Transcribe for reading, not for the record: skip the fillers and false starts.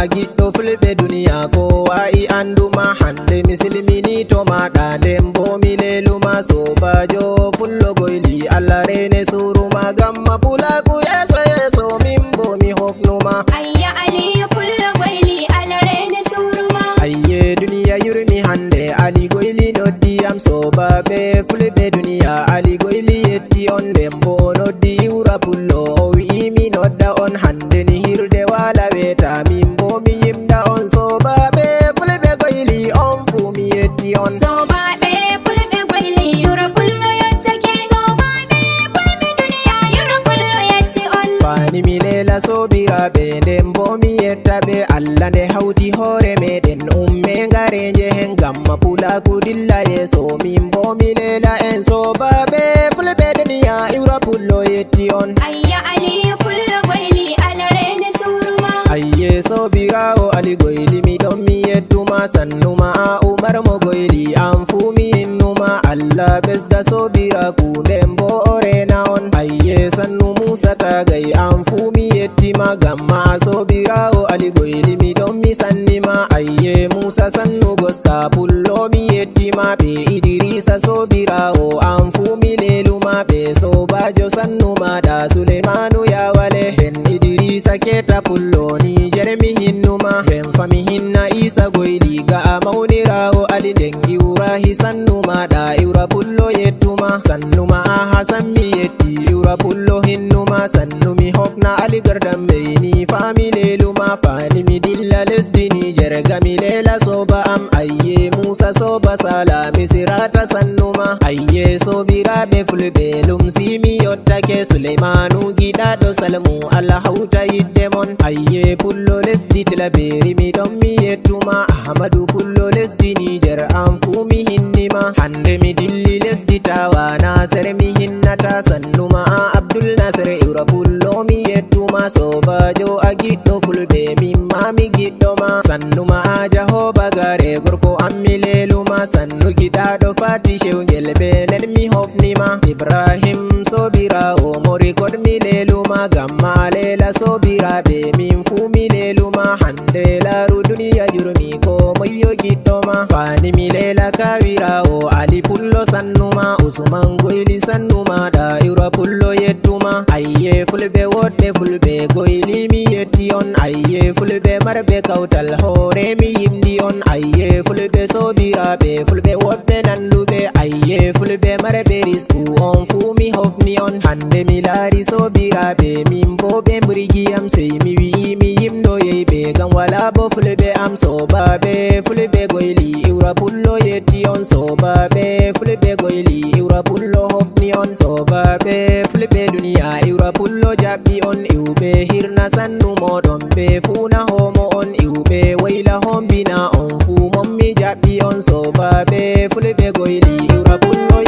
giddo fulbe duniya kowa i anduma hande misilmini to maɗa nden bo mi leluma sobajo fullo goyli Allah rene suruma gamma pulaku yeso yeso min bo mi hofnuma. Ayya Ali fullo goyli Allah rene suruma. Ayye duniya yurmi hande Ali goyli noddi am sobabe fulbe duniya Ali goyli yetti on nden bo noddi iwura pullo o wi'imi nodda on hande ni hirde wala weta min bo mi yimda on sobabe fulbe goyli on fu mi yetti on. Sobabe fulbe goyli yura pullo yettake. Sobabe fulbe duniya yura pullo yetti on. Fani mi lela sobiraɓe nden bo mi yettaɓe Allah nde hawti hoore meɗen umme ngare njehen gamma pulaku dilla yeso min bo mi lela en sobabe fulbe duniya iwra pullo yetti on. Ayya Ali fullo goyli Allah rene suruma. Ayye sobirawo Ali goyli mi ɗon mi yettuma sannuma a Umar mo goyli an fu mi yinnuma Allah besda sobiraku nden bo o rena on. Ayye sannu Musa tagay an fu mi yettima gamma sobirawo Ali goyli mi ɗon mi sannima. Ayye Musa sannu goska pullo mi yettima ɓe Idirisa sobirawo an fu mi leluma ɓe sobajo sannu maɗa Suleimanu yawale ben Idirisa keta pullo ni jeremi hinnuma ben fami hinna Isa goyli ga a maunirawo Ali nden iwrahi sannu maɗa iwra pullo yettuma sannuma a Hasan mi yetti iwra pullo hinnuma sannu mi hofna Ali gardam ɓeyni fami leluma fani mi dilla lesdi Niger gami lela soba am. Ayye Musa soba sala misirata sannuma. Ayye sobiraɓe fulɓe lumsi mi yottake Suleimanu giɗaɗo salmu Allah hawta yidde mon. Ayye pullo lesdi Tilaberi mi ɗon mi yettuma Ahmadu pullo lesdi Niger an fu mi hinnima hande mi dilli lesdi Tawa Nasere mi hinnata sannuma a Abdul Nasere iwra pullo mi yettuma sobajo a giɗɗo fulɓe min ma mi giɗɗo ma sannuma a Jahoba gare gorko an mi leluma sannu giɗaɗo Fati Shewngel ɓe nden mi hofnima Ibrahim sobirawo mori kod mi leluma gamma lela sobiraɓe min fu mi leluma hande laru duniya jurmi ko moyo giɗɗo ma fani mi lela kawirawo Ali pullo sannuma Usman goyli sannuma ɗa iwra pullo yettuma. Ayye fulɓe woɗɓe fulɓe goyli mi yetti on. Ayye fulɓe marɓe kawtal hoore mi yimdi on. Ayye fulɓe sobiraɓe fulɓe woɗɓe nanduɓe ayye fulɓe marɓe risku on fu mi hofni on. Hande mi laari sobiraɓe min bo ɓe mbrigiyam sey mi wi'i mi yimɗo yeyɓe gam wala bo fulɓe am sobaɓe fulɓe goyli iwra pullo yetti on. Sobaɓe fulɓe goyli iwra pullo hofni on. Sobaɓe fulɓe duniya iwra pullo jaɓɓi on. Iwɓe hirna sannu moɗon ɓe funa homo on. Iwɓe wayla hombina on fu mon mi jaɓɓi on. Sobaɓe fulɓe goyli iwra pullo